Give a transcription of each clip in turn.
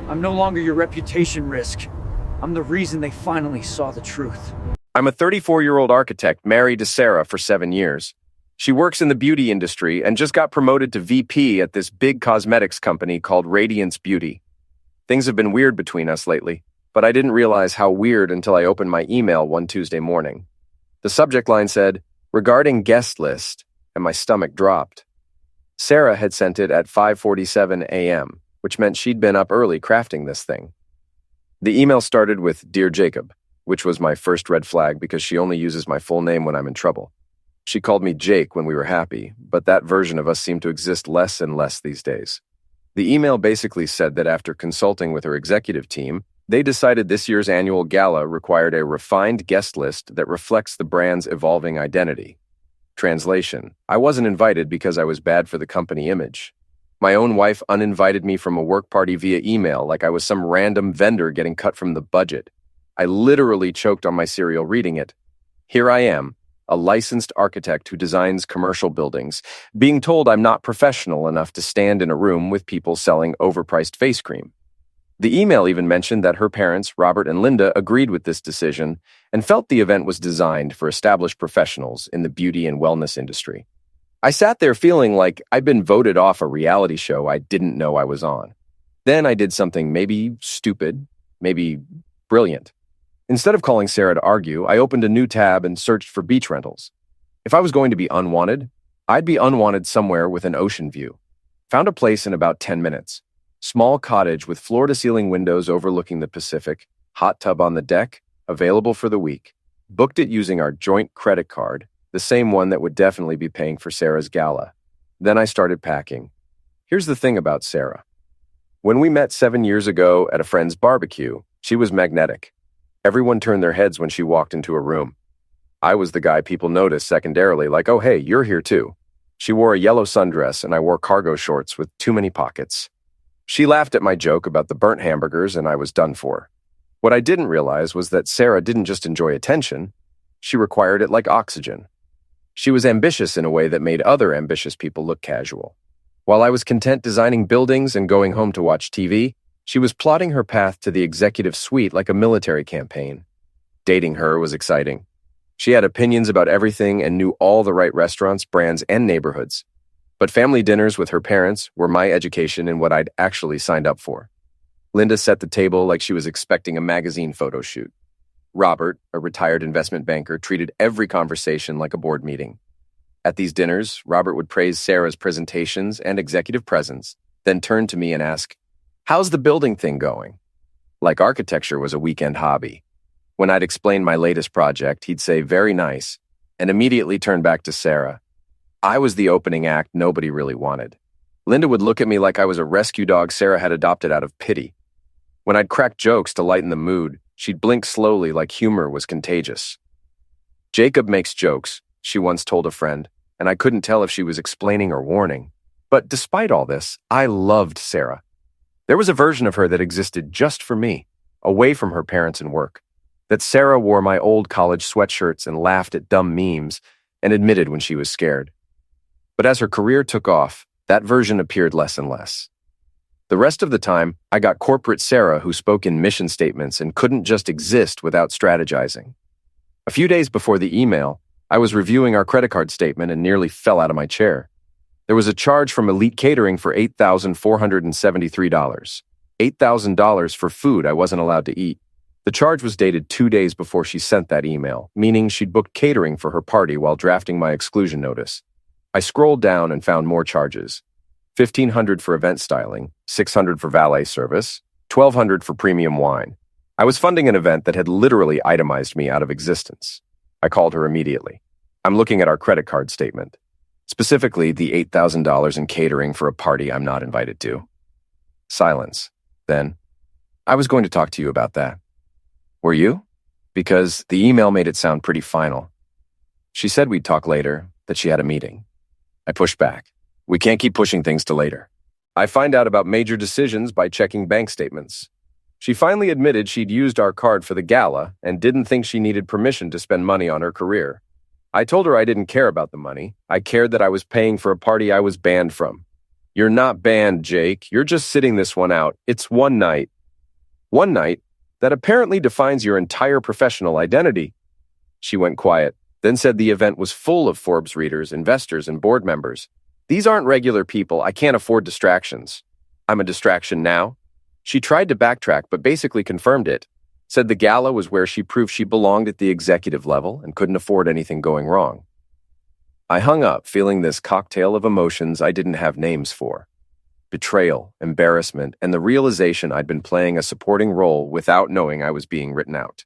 I'm no longer your reputation risk. I'm the reason they finally saw the truth. I'm a 34-year-old architect married to Sarah for 7 years. She works in the beauty industry and just got promoted to VP at this big cosmetics company called Radiance Beauty. Things have been weird between us lately, but I didn't realize how weird until I opened my email one Tuesday morning. The subject line said, "Regarding guest list," and my stomach dropped. Sarah had sent it at 5:47 a.m., which meant she'd been up early crafting this thing. The email started with "Dear Jacob," which was my first red flag because she only uses my full name when I'm in trouble. She called me Jake when we were happy, but that version of us seemed to exist less and less these days. The email basically said that after consulting with her executive team, they decided this year's annual gala required a refined guest list that reflects the brand's evolving identity. Translation: I wasn't invited because I was bad for the company image. My own wife uninvited me from a work party via email like I was some random vendor getting cut from the budget. I literally choked on my cereal reading it. Here I am, a licensed architect who designs commercial buildings, being told I'm not professional enough to stand in a room with people selling overpriced face cream. The email even mentioned that her parents, Robert and Linda, agreed with this decision and felt the event was designed for established professionals in the beauty and wellness industry. I sat there feeling like I'd been voted off a reality show I didn't know I was on. Then I did something maybe stupid, maybe brilliant. Instead of calling Sarah to argue, I opened a new tab and searched for beach rentals. If I was going to be unwanted, I'd be unwanted somewhere with an ocean view. Found a place in about 10 minutes. Small cottage with floor-to-ceiling windows overlooking the Pacific, hot tub on the deck, available for the week. Booked it using our joint credit card, the same one that would definitely be paying for Sarah's gala. Then I started packing. Here's the thing about Sarah. When we met 7 years ago at a friend's barbecue, she was magnetic. Everyone turned their heads when she walked into a room. I was the guy people noticed secondarily, like, "Oh, hey, you're here too." She wore a yellow sundress and I wore cargo shorts with too many pockets. She laughed at my joke about the burnt hamburgers and I was done for. What I didn't realize was that Sarah didn't just enjoy attention, she required it like oxygen. She was ambitious in a way that made other ambitious people look casual. While I was content designing buildings and going home to watch TV, she was plotting her path to the executive suite like a military campaign. Dating her was exciting. She had opinions about everything and knew all the right restaurants, brands, and neighborhoods. But family dinners with her parents were my education in what I'd actually signed up for. Linda set the table like she was expecting a magazine photo shoot. Robert, a retired investment banker, treated every conversation like a board meeting. At these dinners, Robert would praise Sarah's presentations and executive presence, then turn to me and ask, "How's the building thing going?" Like architecture was a weekend hobby. When I'd explain my latest project, he'd say, "Very nice," and immediately turn back to Sarah. I was the opening act nobody really wanted. Linda would look at me like I was a rescue dog Sarah had adopted out of pity. When I'd crack jokes to lighten the mood, she'd blink slowly like humor was contagious. "Jacob makes jokes," she once told a friend, and I couldn't tell if she was explaining or warning. But despite all this, I loved Sarah. There was a version of her that existed just for me, away from her parents and work. That Sarah wore my old college sweatshirts and laughed at dumb memes and admitted when she was scared. But as her career took off, that version appeared less and less. The rest of the time, I got corporate Sarah who spoke in mission statements and couldn't just exist without strategizing. A few days before the email, I was reviewing our credit card statement and nearly fell out of my chair. There was a charge from Elite Catering for $8,473. $8,000 for food I wasn't allowed to eat. The charge was dated 2 days before she sent that email, meaning she'd booked catering for her party while drafting my exclusion notice. I scrolled down and found more charges. $1,500 for event styling, $600 for valet service, $1,200 for premium wine. I was funding an event that had literally itemized me out of existence. I called her immediately. "I'm looking at our credit card statement. Specifically, the $8,000 in catering for a party I'm not invited to." Silence. Then, "I was going to talk to you about that." "Were you?" Because the email made it sound pretty final. She said we'd talk later, that she had a meeting. I pushed back. "We can't keep pushing things to later. I find out about major decisions by checking bank statements." She finally admitted she'd used our card for the gala and didn't think she needed permission to spend money on her career. I told her I didn't care about the money. I cared that I was paying for a party I was banned from. "You're not banned, Jake. You're just sitting this one out. It's one night. One night that apparently defines your entire professional identity. She went quiet, then said the event was full of Forbes readers, investors, and board members. These aren't regular people. I can't afford distractions. I'm a distraction now. She tried to backtrack, but basically confirmed it. Said the gala was where she proved she belonged at the executive level and couldn't afford anything going wrong. I hung up, feeling this cocktail of emotions I didn't have names for. Betrayal, embarrassment, and the realization I'd been playing a supporting role without knowing I was being written out.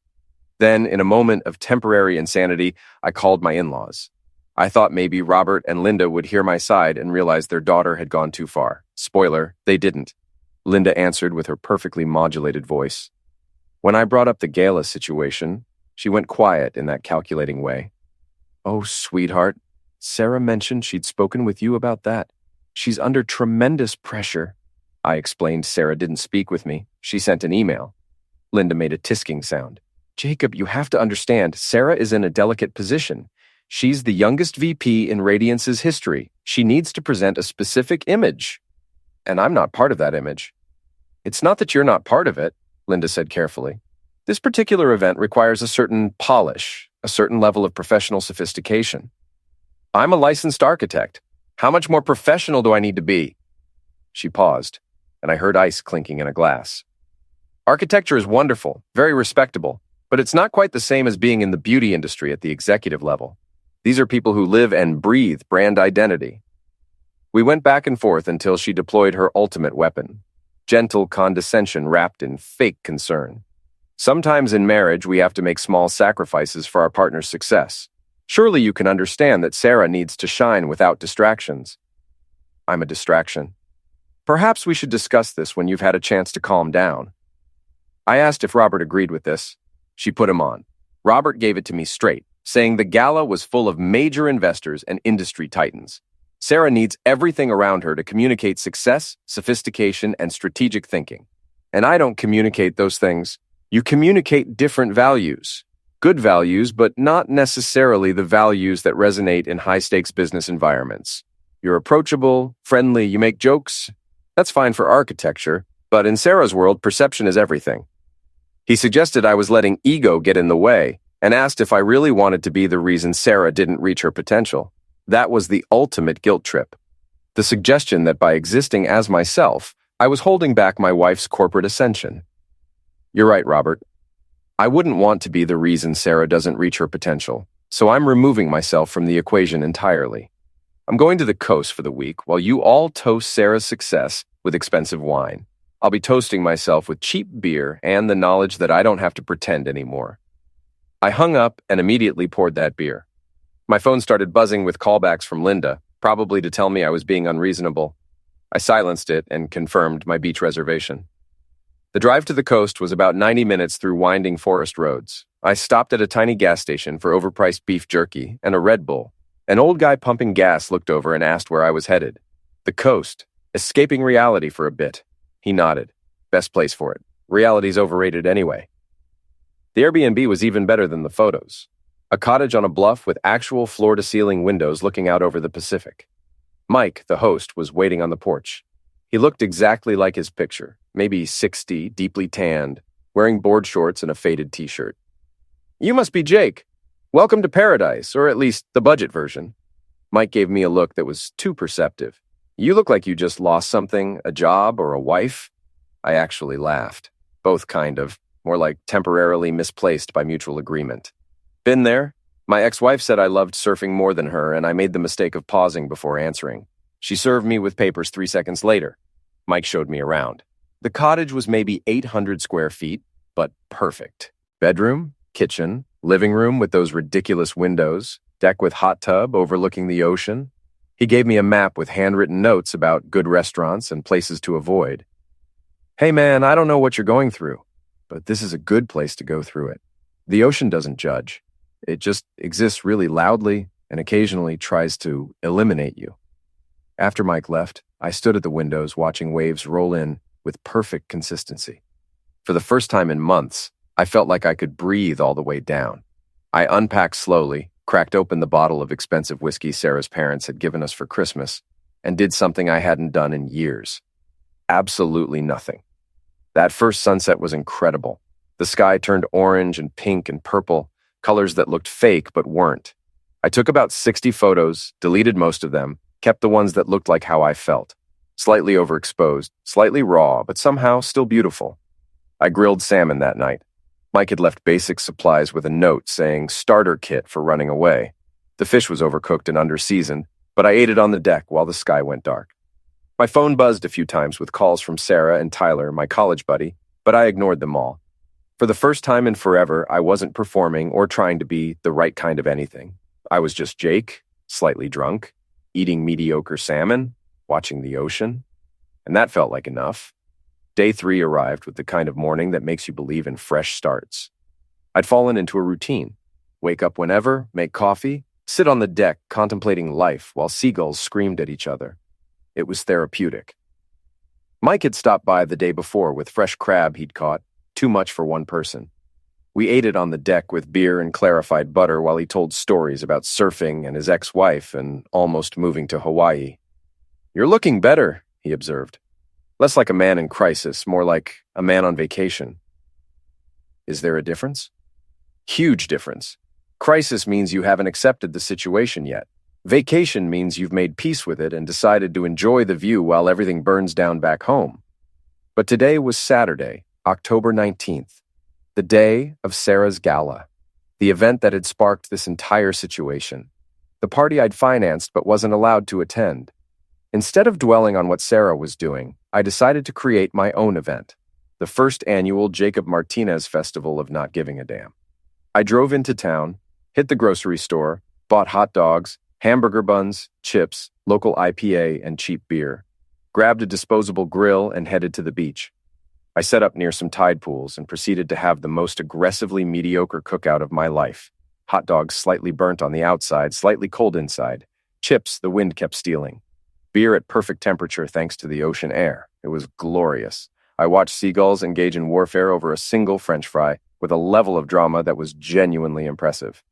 Then, in a moment of temporary insanity, I called my in-laws. I thought maybe Robert and Linda would hear my side and realize their daughter had gone too far. Spoiler, they didn't. Linda answered with her perfectly modulated voice. When I brought up the gala situation, she went quiet in that calculating way. "Oh, sweetheart, Sarah mentioned she'd spoken with you about that. She's under tremendous pressure." I explained Sarah didn't speak with me. She sent an email. Linda made a tisking sound. "Jacob, you have to understand, Sarah is in a delicate position. She's the youngest VP in Radiance's history. She needs to present a specific image. And I'm not part of that image." "It's not that you're not part of it," Linda said carefully. "This particular event requires a certain polish, a certain level of professional sophistication. I'm a licensed architect. How much more professional do I need to be?" She paused, and I heard ice clinking in a glass. "Architecture is wonderful, very respectable, but it's not quite the same as being in the beauty industry at the executive level. These are people who live and breathe brand identity." We went back and forth until she deployed her ultimate weapon, gentle condescension wrapped in fake concern. Sometimes in marriage, we have to make small sacrifices for our partner's success. Surely you can understand that Sarah needs to shine without distractions. I'm a distraction. Perhaps we should discuss this when you've had a chance to calm down. I asked if Robert agreed with this. She put him on. Robert gave it to me straight, saying the gala was full of major investors and industry titans. Sarah needs everything around her to communicate success, sophistication, and strategic thinking. And I don't communicate those things. You communicate different values. Good values, but not necessarily the values that resonate in high-stakes business environments. You're approachable, friendly, you make jokes. That's fine for architecture, but in Sarah's world, perception is everything. He suggested I was letting ego get in the way and asked if I really wanted to be the reason Sarah didn't reach her potential. That was the ultimate guilt trip. The suggestion that by existing as myself, I was holding back my wife's corporate ascension. You're right, Robert. I wouldn't want to be the reason Sarah doesn't reach her potential, so I'm removing myself from the equation entirely. I'm going to the coast for the week while you all toast Sarah's success with expensive wine. I'll be toasting myself with cheap beer and the knowledge that I don't have to pretend anymore. I hung up and immediately poured that beer. My phone started buzzing with callbacks from Linda, probably to tell me I was being unreasonable. I silenced it and confirmed my beach reservation. The drive to the coast was about 90 minutes through winding forest roads. I stopped at a tiny gas station for overpriced beef jerky and a Red Bull. An old guy pumping gas looked over and asked where I was headed. The coast. Escaping reality for a bit. He nodded. Best place for it. Reality's overrated anyway. The Airbnb was even better than the photos. A cottage on a bluff with actual floor-to-ceiling windows looking out over the Pacific. Mike, the host, was waiting on the porch. He looked exactly like his picture, maybe 60, deeply tanned, wearing board shorts and a faded t-shirt. "You must be Jake. Welcome to paradise, or at least the budget version." Mike gave me a look that was too perceptive. "You look like you just lost something, a job or a wife." I actually laughed. Both kind of, more like temporarily misplaced by mutual agreement. Been there? My ex-wife said I loved surfing more than her, and I made the mistake of pausing before answering. She served me with papers 3 seconds later. Mike showed me around. The cottage was maybe 800 square feet, but perfect. Bedroom, kitchen, living room with those ridiculous windows, deck with hot tub overlooking the ocean. He gave me a map with handwritten notes about good restaurants and places to avoid. "Hey man, I don't know what you're going through, but this is a good place to go through it. The ocean doesn't judge. It just exists really loudly and occasionally tries to eliminate you." After Mike left, I stood at the windows watching waves roll in with perfect consistency. For the first time in months, I felt like I could breathe all the way down. I unpacked slowly, cracked open the bottle of expensive whiskey Sarah's parents had given us for Christmas, and did something I hadn't done in years. Absolutely nothing. That first sunset was incredible. The sky turned orange and pink and purple, colors that looked fake but weren't. I took about 60 photos, deleted most of them, kept the ones that looked like how I felt. Slightly overexposed, slightly raw, but somehow still beautiful. I grilled salmon that night. Mike had left basic supplies with a note saying starter kit for running away. The fish was overcooked and under-seasoned, but I ate it on the deck while the sky went dark. My phone buzzed a few times with calls from Sarah and Tyler, my college buddy, but I ignored them all. For the first time in forever, I wasn't performing or trying to be the right kind of anything. I was just Jake, slightly drunk, eating mediocre salmon, watching the ocean, and that felt like enough. Day 3 arrived with the kind of morning that makes you believe in fresh starts. I'd fallen into a routine. Wake up whenever, make coffee, sit on the deck contemplating life while seagulls screamed at each other. It was therapeutic. Mike had stopped by the day before with fresh crab he'd caught, too much for one person. We ate it on the deck with beer and clarified butter while he told stories about surfing and his ex-wife and almost moving to Hawaii. "You're looking better," he observed. "Less like a man in crisis, more like a man on vacation." Is there a difference? Huge difference. Crisis means you haven't accepted the situation yet. Vacation means you've made peace with it and decided to enjoy the view while everything burns down back home. But today was Saturday, October 19th, the day of Sarah's gala, the event that had sparked this entire situation, the party I'd financed but wasn't allowed to attend. Instead of dwelling on what Sarah was doing, I decided to create my own event, the first annual Jacob Martinez Festival of Not Giving a Damn. I drove into town, hit the grocery store, bought hot dogs, hamburger buns, chips, local IPA, and cheap beer, grabbed a disposable grill, and headed to the beach. I set up near some tide pools and proceeded to have the most aggressively mediocre cookout of my life. Hot dogs slightly burnt on the outside, slightly cold inside. Chips the wind kept stealing. Beer at perfect temperature thanks to the ocean air. It was glorious. I watched seagulls engage in warfare over a single French fry with a level of drama that was genuinely impressive.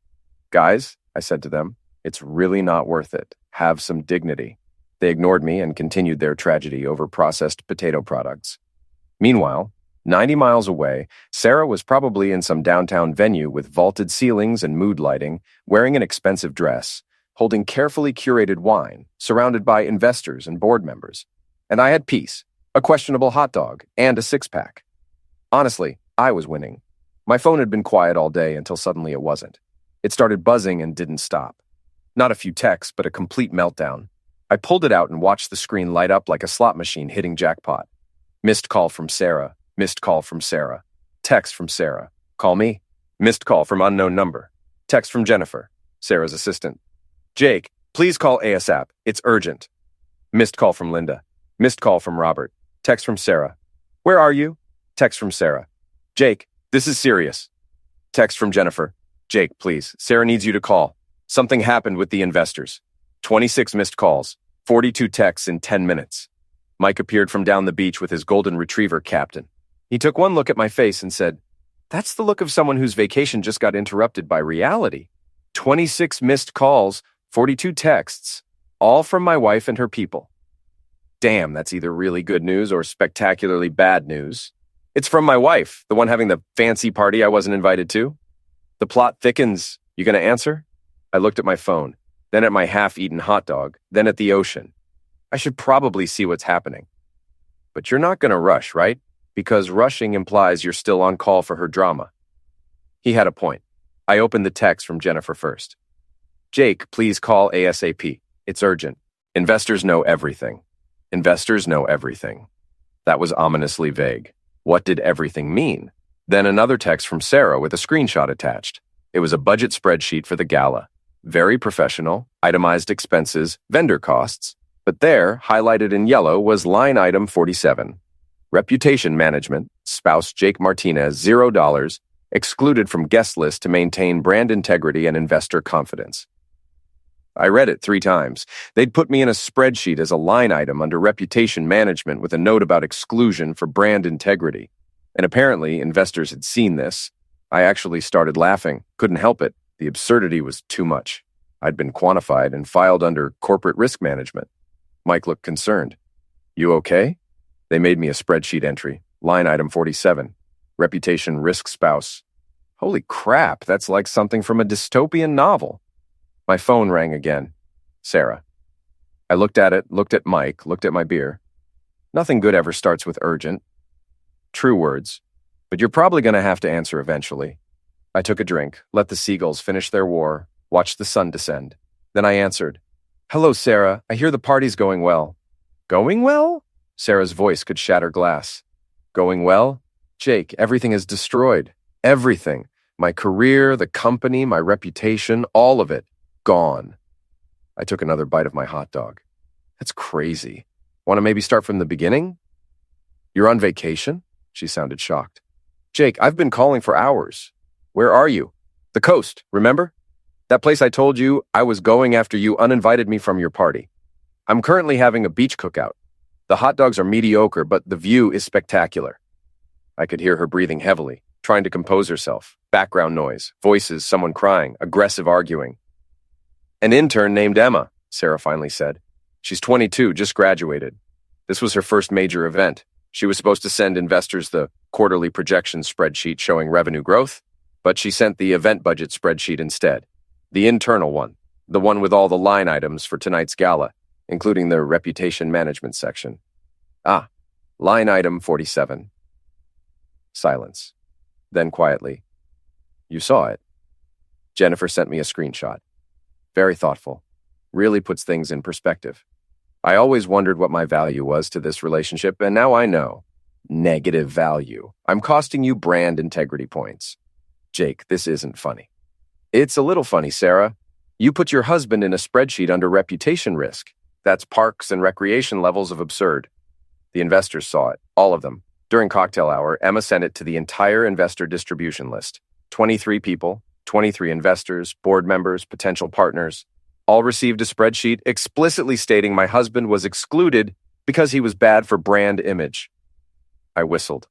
"Guys," I said to them, "it's really not worth it. Have some dignity." They ignored me and continued their tragedy over processed potato products. Meanwhile, 90 miles away, Sarah was probably in some downtown venue with vaulted ceilings and mood lighting, wearing an expensive dress, holding carefully curated wine, surrounded by investors and board members. And I had peace, a questionable hot dog, and a six-pack. Honestly, I was winning. My phone had been quiet all day until suddenly it wasn't. It started buzzing and didn't stop. Not a few texts, but a complete meltdown. I pulled it out and watched the screen light up like a slot machine hitting jackpot. Missed call from Sarah. Missed call from Sarah. Text from Sarah. Call me. Missed call from unknown number. Text from Jennifer, Sarah's assistant. Jake, please call ASAP. It's urgent. Missed call from Linda. Missed call from Robert. Text from Sarah. Where are you? Text from Sarah. Jake, this is serious. Text from Jennifer. Jake, please. Sarah needs you to call. Something happened with the investors. 26 missed calls. 42 texts in 10 minutes. Mike appeared from down the beach with his golden retriever captain. He took one look at my face and said, "That's the look of someone whose vacation just got interrupted by reality. 26 missed calls, 42 texts, all from my wife and her people. Damn, that's either really good news or spectacularly bad news. It's from my wife, the one having the fancy party I wasn't invited to. The plot thickens. You gonna answer?" I looked at my phone, then at my half-eaten hot dog, then at the ocean. I should probably see what's happening. But you're not gonna rush, right? Because rushing implies you're still on call for her drama. He had a point. I opened the text from Jennifer first. Jake, please call ASAP. It's urgent. Investors know everything. Investors know everything. That was ominously vague. What did everything mean? Then another text from Sarah with a screenshot attached. It was a budget spreadsheet for the gala. Very professional, itemized expenses, vendor costs. But there, highlighted in yellow, was line item 47. Reputation management, spouse Jake Martinez, $0, excluded from guest list to maintain brand integrity and investor confidence. I read it 3 times. They'd put me in a spreadsheet as a line item under reputation management with a note about exclusion for brand integrity. And apparently, investors had seen this. I actually started laughing. Couldn't help it. The absurdity was too much. I'd been quantified and filed under corporate risk management. Mike looked concerned. You okay? They made me a spreadsheet entry. Line item 47. Reputation risk spouse. Holy crap, that's like something from a dystopian novel. My phone rang again. Sarah. I looked at it, looked at Mike, looked at my beer. Nothing good ever starts with urgent. True words. But you're probably going to have to answer eventually. I took a drink, let the seagulls finish their war, watched the sun descend. Then I answered. Hello, Sarah. I hear the party's going well. Going well? Sarah's voice could shatter glass. Going well? Jake, everything is destroyed. Everything. My career, the company, my reputation, all of it. Gone. I took another bite of my hot dog. That's crazy. Want to maybe start from the beginning? You're on vacation? She sounded shocked. Jake, I've been calling for hours. Where are you? The coast, remember? That place I told you I was going after you uninvited me from your party. I'm currently having a beach cookout. The hot dogs are mediocre, but the view is spectacular. I could hear her breathing heavily, trying to compose herself. Background noise, voices, someone crying, aggressive arguing. An intern named Emma, Sarah finally said. She's 22, just graduated. This was her first major event. She was supposed to send investors the quarterly projection spreadsheet showing revenue growth, but she sent the event budget spreadsheet instead. The internal one, the one with all the line items for tonight's gala, including the reputation management section. Line item 47. Silence. Then quietly, you saw it. Jennifer sent me a screenshot. Very thoughtful. Really puts things in perspective. I always wondered what my value was to this relationship, and now I know. Negative value. I'm costing you brand integrity points. Jake, this isn't funny. It's a little funny, Sarah. You put your husband in a spreadsheet under reputation risk. That's parks and recreation levels of absurd. The investors saw it, all of them. During cocktail hour, Emma sent it to the entire investor distribution list. 23 people, 23 investors, board members, potential partners, all received a spreadsheet explicitly stating my husband was excluded because he was bad for brand image. I whistled.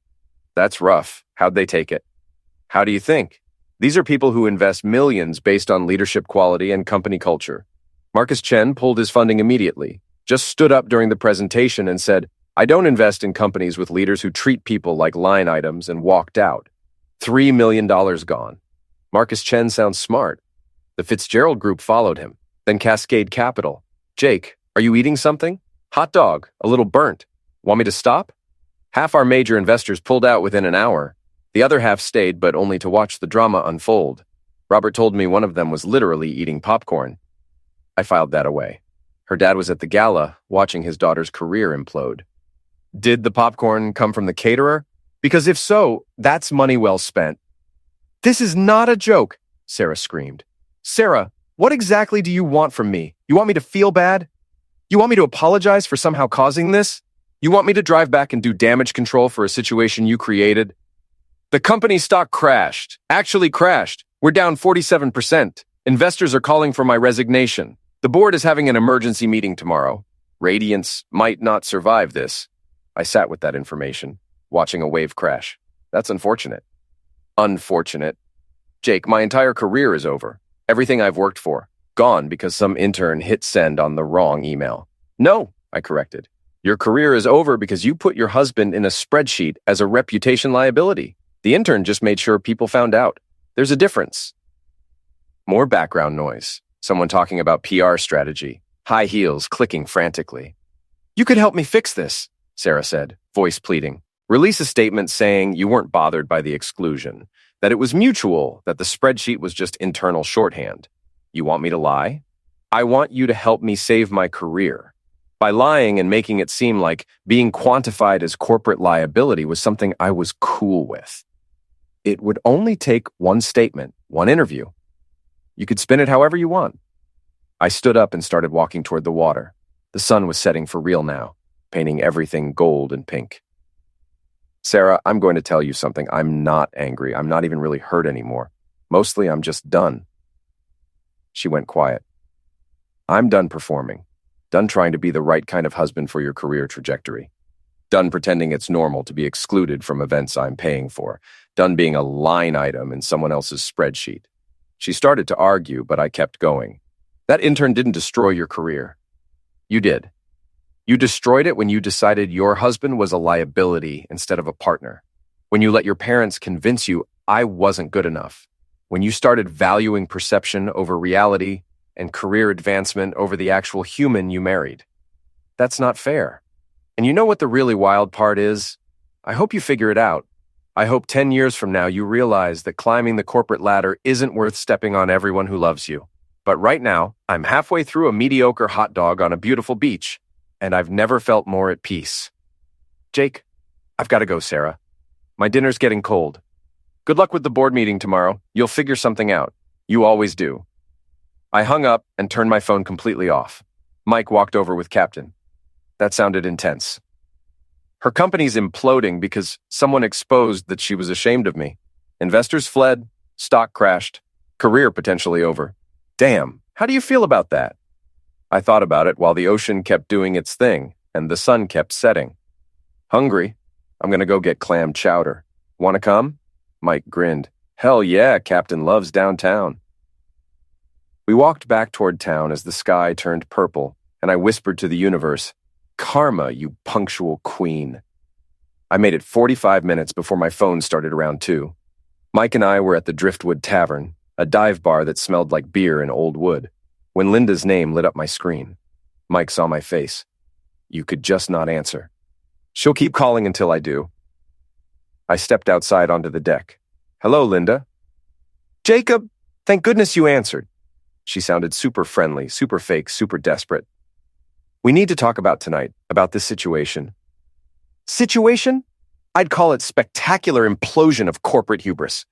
That's rough. How'd they take it? How do you think? These are people who invest millions based on leadership quality and company culture. Marcus Chen pulled his funding immediately, just stood up during the presentation and said, I don't invest in companies with leaders who treat people like line items, and walked out. $3 million gone. Marcus Chen sounds smart. The Fitzgerald Group followed him, then Cascade Capital. Jake, are you eating something? Hot dog, a little burnt. Want me to stop? Half our major investors pulled out within an hour. The other half stayed, but only to watch the drama unfold. Robert told me one of them was literally eating popcorn. I filed that away. Her dad was at the gala, watching his daughter's career implode. Did the popcorn come from the caterer? Because if so, that's money well spent. This is not a joke, Sarah screamed. Sarah, what exactly do you want from me? You want me to feel bad? You want me to apologize for somehow causing this? You want me to drive back and do damage control for a situation you created? The company stock crashed. Actually crashed. We're down 47%. Investors are calling for my resignation. The board is having an emergency meeting tomorrow. Radiance might not survive this. I sat with that information, watching a wave crash. That's unfortunate. Unfortunate. Jake, my entire career is over. Everything I've worked for. Gone because some intern hit send on the wrong email. No, I corrected. Your career is over because you put your husband in a spreadsheet as a reputation liability. The intern just made sure people found out. There's a difference. More background noise. Someone talking about PR strategy. High heels clicking frantically. You could help me fix this, Sarah said, voice pleading. Release a statement saying you weren't bothered by the exclusion, that it was mutual, that the spreadsheet was just internal shorthand. You want me to lie? I want you to help me save my career. By lying and making it seem like being quantified as corporate liability was something I was cool with. It would only take one statement, one interview. You could spin it however you want. I stood up and started walking toward the water. The sun was setting for real now, painting everything gold and pink. Sarah, I'm going to tell you something. I'm not angry. I'm not even really hurt anymore. Mostly, I'm just done. She went quiet. I'm done performing. Done trying to be the right kind of husband for your career trajectory. Done pretending it's normal to be excluded from events I'm paying for. Done being a line item in someone else's spreadsheet. She started to argue, but I kept going. That intern didn't destroy your career. You did. You destroyed it when you decided your husband was a liability instead of a partner. When you let your parents convince you I wasn't good enough. When you started valuing perception over reality and career advancement over the actual human you married. That's not fair. And you know what the really wild part is? I hope you figure it out. I hope 10 years from now you realize that climbing the corporate ladder isn't worth stepping on everyone who loves you. But right now, I'm halfway through a mediocre hot dog on a beautiful beach, and I've never felt more at peace. Jake, I've got to go, Sarah. My dinner's getting cold. Good luck with the board meeting tomorrow. You'll figure something out. You always do. I hung up and turned my phone completely off. Mike walked over with Captain. That sounded intense. Her company's imploding because someone exposed that she was ashamed of me. Investors fled, stock crashed, career potentially over. Damn, how do you feel about that? I thought about it while the ocean kept doing its thing and the sun kept setting. Hungry. I'm gonna go get clam chowder. Wanna come? Mike grinned. Hell yeah, Captain loves downtown. We walked back toward town as the sky turned purple, and I whispered to the universe, Karma, you punctual queen. I made it 45 minutes before my phone started around 2. Mike and I were at the Driftwood Tavern, a dive bar that smelled like beer and old wood, when Linda's name lit up my screen. Mike saw my face. You could just not answer. She'll keep calling until I do. I stepped outside onto the deck. Hello, Linda. Jacob, thank goodness you answered. She sounded super friendly, super fake, super desperate. We need to talk about tonight, about this situation. Situation? I'd call it spectacular implosion of corporate hubris.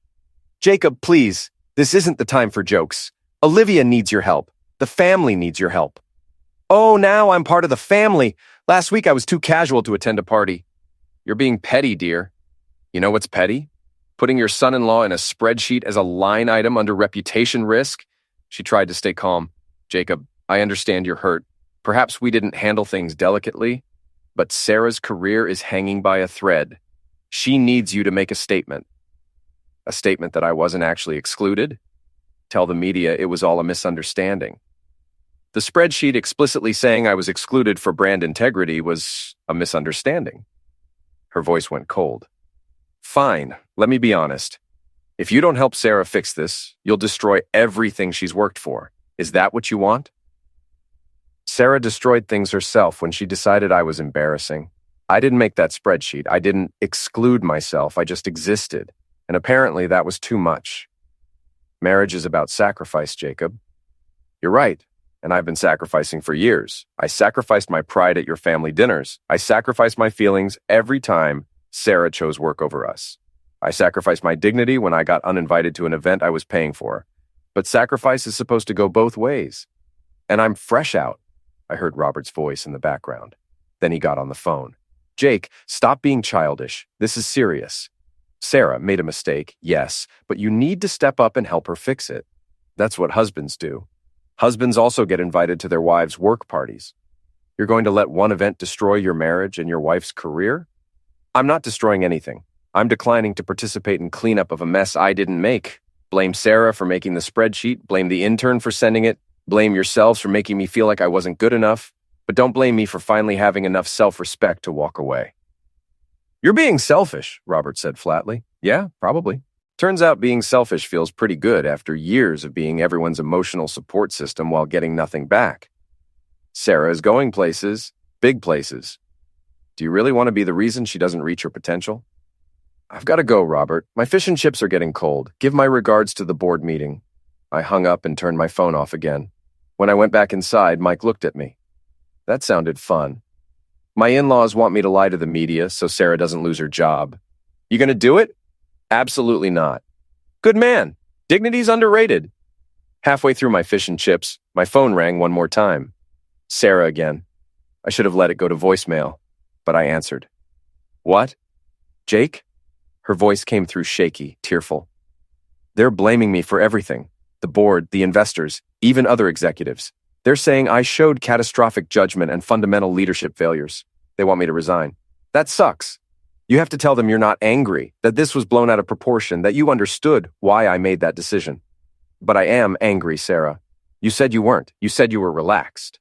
Jacob, please, this isn't the time for jokes. Olivia needs your help. The family needs your help. Oh, now I'm part of the family. Last week I was too casual to attend a party. You're being petty, dear. You know what's petty? Putting your son-in-law in a spreadsheet as a line item under reputation risk? She tried to stay calm. Jacob, I understand you're hurt. Perhaps we didn't handle things delicately, but Sarah's career is hanging by a thread. She needs you to make a statement. A statement that I wasn't actually excluded? Tell the media it was all a misunderstanding. The spreadsheet explicitly saying I was excluded for brand integrity was a misunderstanding. Her voice went cold. Fine, let me be honest. If you don't help Sarah fix this, you'll destroy everything she's worked for. Is that what you want? Sarah destroyed things herself when she decided I was embarrassing. I didn't make that spreadsheet. I didn't exclude myself. I just existed. And apparently that was too much. Marriage is about sacrifice, Jacob. You're right. And I've been sacrificing for years. I sacrificed my pride at your family dinners. I sacrificed my feelings every time Sarah chose work over us. I sacrificed my dignity when I got uninvited to an event I was paying for. But sacrifice is supposed to go both ways. And I'm fresh out. I heard Robert's voice in the background. Then he got on the phone. Jake, stop being childish. This is serious. Sarah made a mistake, yes, but you need to step up and help her fix it. That's what husbands do. Husbands also get invited to their wives' work parties. You're going to let one event destroy your marriage and your wife's career? I'm not destroying anything. I'm declining to participate in cleanup of a mess I didn't make. Blame Sarah for making the spreadsheet, blame the intern for sending it, blame yourselves for making me feel like I wasn't good enough, but don't blame me for finally having enough self-respect to walk away. You're being selfish, Robert said flatly. Yeah, probably. Turns out being selfish feels pretty good after years of being everyone's emotional support system while getting nothing back. Sarah is going places, big places. Do you really want to be the reason she doesn't reach her potential? I've got to go, Robert. My fish and chips are getting cold. Give my regards to the board meeting. I hung up and turned my phone off again. When I went back inside, Mike looked at me. That sounded fun. My in-laws want me to lie to the media so Sarah doesn't lose her job. You gonna do it? Absolutely not. Good man. Dignity's underrated. Halfway through my fish and chips, my phone rang one more time. Sarah again. I should have let it go to voicemail, but I answered. What? Jake? Her voice came through shaky, tearful. They're blaming me for everything. The board, the investors, even other executives. They're saying I showed catastrophic judgment and fundamental leadership failures. They want me to resign. That sucks. You have to tell them you're not angry, that this was blown out of proportion, that you understood why I made that decision. But I am angry, Sarah. You said you weren't. You said you were relaxed.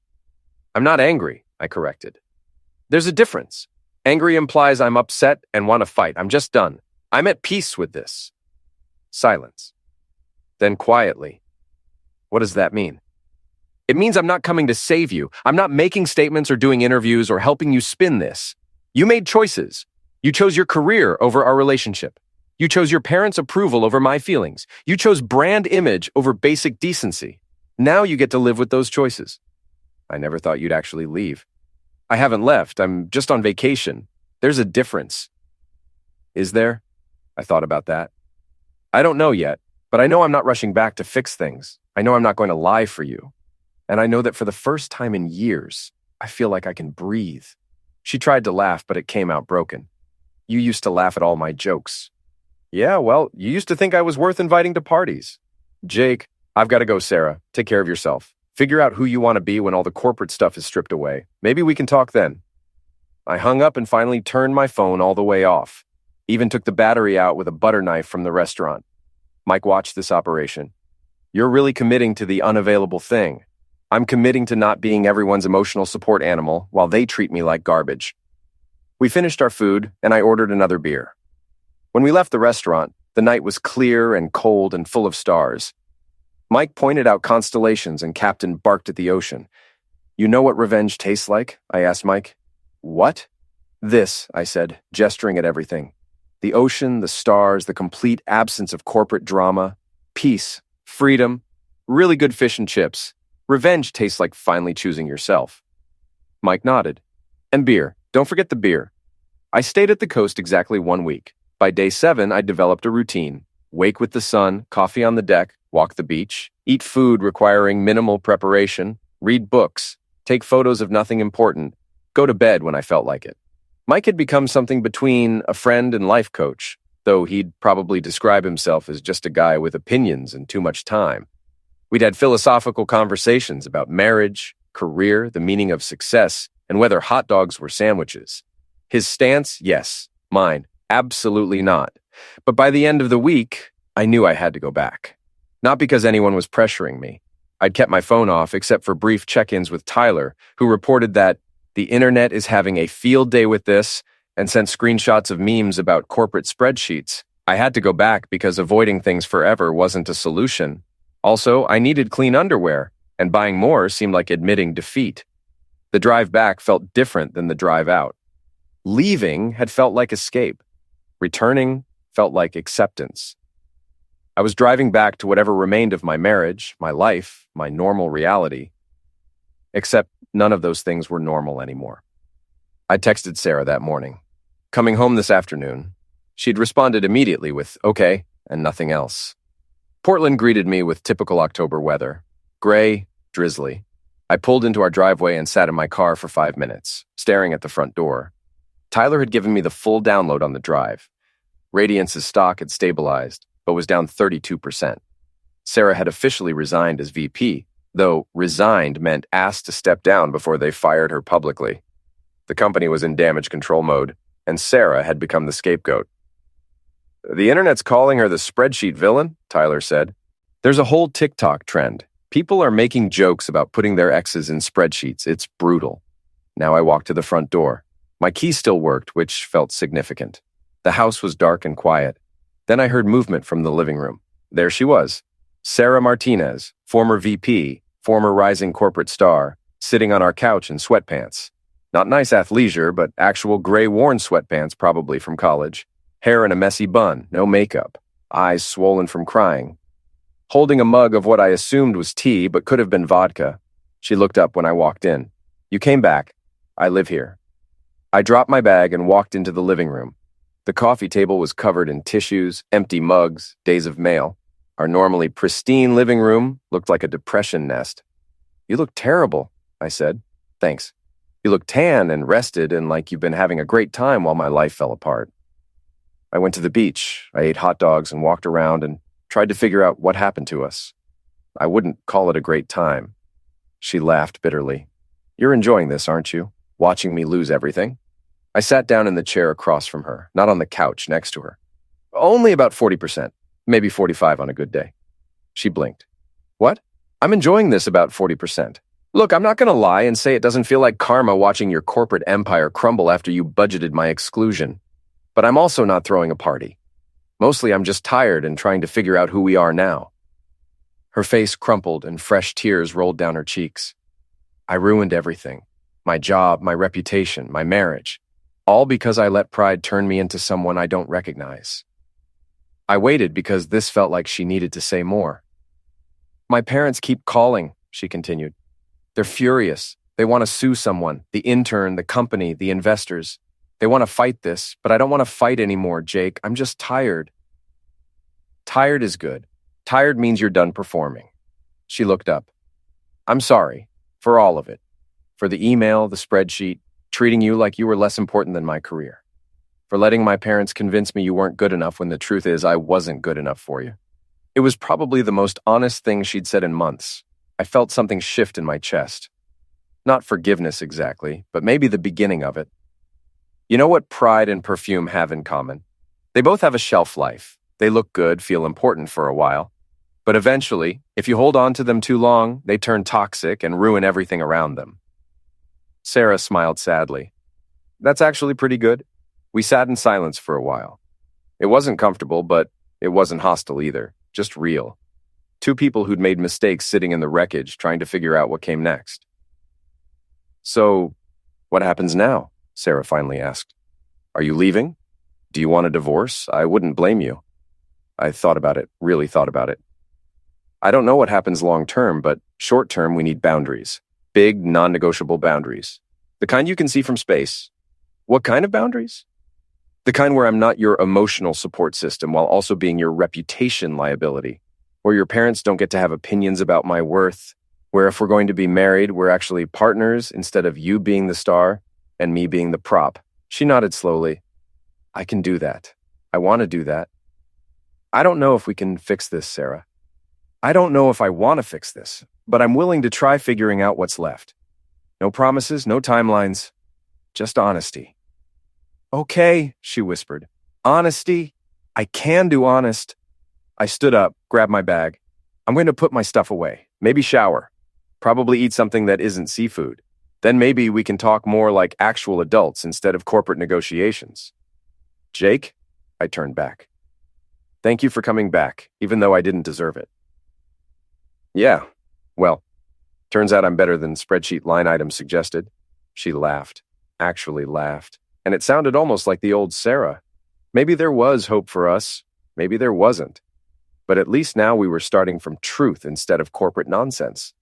I'm not angry, I corrected. There's a difference. Angry implies I'm upset and want to fight. I'm just done. I'm at peace with this. Silence. Then quietly. What does that mean? It means I'm not coming to save you. I'm not making statements or doing interviews or helping you spin this. You made choices. You chose your career over our relationship. You chose your parents' approval over my feelings. You chose brand image over basic decency. Now you get to live with those choices. I never thought you'd actually leave. I haven't left. I'm just on vacation. There's a difference. Is there? I thought about that. I don't know yet, but I know I'm not rushing back to fix things. I know I'm not going to lie for you. And I know that for the first time in years, I feel like I can breathe. She tried to laugh, but it came out broken. You used to laugh at all my jokes. Yeah, well, you used to think I was worth inviting to parties. Jake, I've got to go, Sarah. Take care of yourself. Figure out who you want to be when all the corporate stuff is stripped away. Maybe we can talk then. I hung up and finally turned my phone all the way off. Even took the battery out with a butter knife from the restaurant. Mike watched this operation. You're really committing to the unavailable thing. I'm committing to not being everyone's emotional support animal while they treat me like garbage. We finished our food, and I ordered another beer. When we left the restaurant, the night was clear and cold and full of stars. Mike pointed out constellations and Captain barked at the ocean. You know what revenge tastes like? I asked Mike. What? This, I said, gesturing at everything. The ocean, the stars, the complete absence of corporate drama, peace, freedom, really good fish and chips. Revenge tastes like finally choosing yourself. Mike nodded. And beer. Don't forget the beer. I stayed at the coast exactly 1 week. By day 7, I developed a routine. Wake with the sun, coffee on the deck, walk the beach, eat food requiring minimal preparation, read books, take photos of nothing important, go to bed when I felt like it. Mike had become something between a friend and life coach, though he'd probably describe himself as just a guy with opinions and too much time. We'd had philosophical conversations about marriage, career, the meaning of success, and whether hot dogs were sandwiches. His stance, yes. Mine, absolutely not. But by the end of the week, I knew I had to go back. Not because anyone was pressuring me. I'd kept my phone off except for brief check-ins with Tyler, who reported that the internet is having a field day with this and sent screenshots of memes about corporate spreadsheets. I had to go back because avoiding things forever wasn't a solution. Also, I needed clean underwear, and buying more seemed like admitting defeat. The drive back felt different than the drive out. Leaving had felt like escape. Returning felt like acceptance. I was driving back to whatever remained of my marriage, my life, my normal reality. Except none of those things were normal anymore. I texted Sarah that morning. Coming home this afternoon. She'd responded immediately with, okay, and nothing else. Portland greeted me with typical October weather. Gray, drizzly. I pulled into our driveway and sat in my car for 5 minutes, staring at the front door. Tyler had given me the full download on the drive. Radiance's stock had stabilized, but was down 32%. Sarah had officially resigned as VP, though resigned meant asked to step down before they fired her publicly. The company was in damage control mode, and Sarah had become the scapegoat. The internet's calling her the spreadsheet villain, Tyler said. There's a whole TikTok trend. People are making jokes about putting their exes in spreadsheets. It's brutal. Now I walked to the front door. My key still worked, which felt significant. The house was dark and quiet. Then I heard movement from the living room. There she was. Sarah Martinez, former VP, former rising corporate star, sitting on our couch in sweatpants. Not nice athleisure, but actual gray-worn sweatpants probably from college. Hair in a messy bun, no makeup. Eyes swollen from crying. Holding a mug of what I assumed was tea, but could have been vodka. She looked up when I walked in. You came back. I live here. I dropped my bag and walked into the living room. The coffee table was covered in tissues, empty mugs, days of mail. Our normally pristine living room looked like a depression nest. You look terrible, I said. Thanks. You look tan and rested and like you've been having a great time while my life fell apart. I went to the beach. I ate hot dogs and walked around and tried to figure out what happened to us. I wouldn't call it a great time. She laughed bitterly. You're enjoying this, aren't you? Watching me lose everything? I sat down in the chair across from her, not on the couch next to her. Only about 40%, maybe 45 on a good day. She blinked. What? I'm enjoying this about 40%. Look, I'm not going to lie and say it doesn't feel like karma watching your corporate empire crumble after you budgeted my exclusion. But I'm also not throwing a party. Mostly I'm just tired and trying to figure out who we are now. Her face crumpled and fresh tears rolled down her cheeks. I ruined everything. My job, my reputation, my marriage. All because I let pride turn me into someone I don't recognize. I waited because this felt like she needed to say more. My parents keep calling, she continued. They're furious. They want to sue someone, the intern, the company, the investors. They want to fight this, but I don't want to fight anymore, Jake. I'm just tired. Tired is good. Tired means you're done performing. She looked up. I'm sorry. For all of it. For the email, the spreadsheet, treating you like you were less important than my career. For letting my parents convince me you weren't good enough when the truth is I wasn't good enough for you. It was probably the most honest thing she'd said in months. I felt something shift in my chest. Not forgiveness exactly, but maybe the beginning of it. You know what pride and perfume have in common? They both have a shelf life. They look good, feel important for a while. But eventually, if you hold on to them too long, they turn toxic and ruin everything around them. Sarah smiled sadly. That's actually pretty good. We sat in silence for a while. It wasn't comfortable, but it wasn't hostile either, just real. Two people who'd made mistakes sitting in the wreckage trying to figure out what came next. So, what happens now? Sarah finally asked. Are you leaving? Do you want a divorce? I wouldn't blame you. I thought about it, really thought about it. I don't know what happens long term, but short term we need boundaries. Big, non-negotiable boundaries. The kind you can see from space. What kind of boundaries? The kind where I'm not your emotional support system while also being your reputation liability. Where your parents don't get to have opinions about my worth. Where if we're going to be married, we're actually partners instead of you being the star and me being the prop. She nodded slowly. I can do that. I want to do that. I don't know if we can fix this, Sarah. I don't know if I want to fix this, but I'm willing to try figuring out what's left. No promises, no timelines, just honesty. Okay, she whispered. Honesty? I can do honest. I stood up, grabbed my bag. I'm going to put my stuff away, maybe shower, probably eat something that isn't seafood. Then maybe we can talk more like actual adults instead of corporate negotiations. Jake? I turned back. Thank you for coming back, even though I didn't deserve it. Yeah, well, turns out I'm better than spreadsheet line items suggested. She laughed, actually laughed, and it sounded almost like the old Sarah. Maybe there was hope for us, maybe there wasn't. But at least now we were starting from truth instead of corporate nonsense.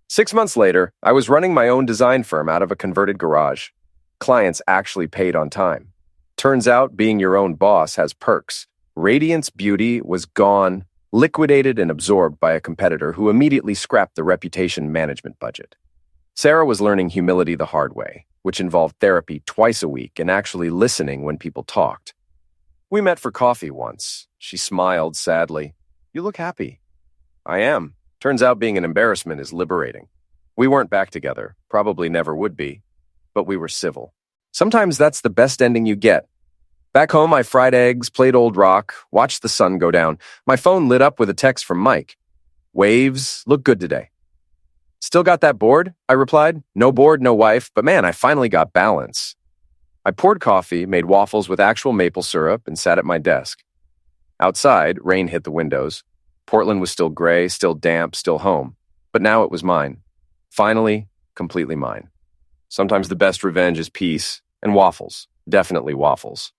6 months later, I was running my own design firm out of a converted garage. Clients actually paid on time. Turns out being your own boss has perks. Radiance Beauty was gone, liquidated and absorbed by a competitor who immediately scrapped the reputation management budget. Sarah was learning humility the hard way, which involved therapy twice a week and actually listening when people talked. We met for coffee once. She smiled sadly. You look happy. I am. Turns out being an embarrassment is liberating. We weren't back together, probably never would be, but we were civil. Sometimes that's the best ending you get. Back home, I fried eggs, played old rock, watched the sun go down. My phone lit up with a text from Mike. Waves, look good today. Still got that board? I replied. No board, no wife, but man, I finally got balance. I poured coffee, made waffles with actual maple syrup, and sat at my desk. Outside, rain hit the windows. Portland was still gray, still damp, still home. But now it was mine. Finally, completely mine. Sometimes the best revenge is peace, and waffles. Definitely waffles.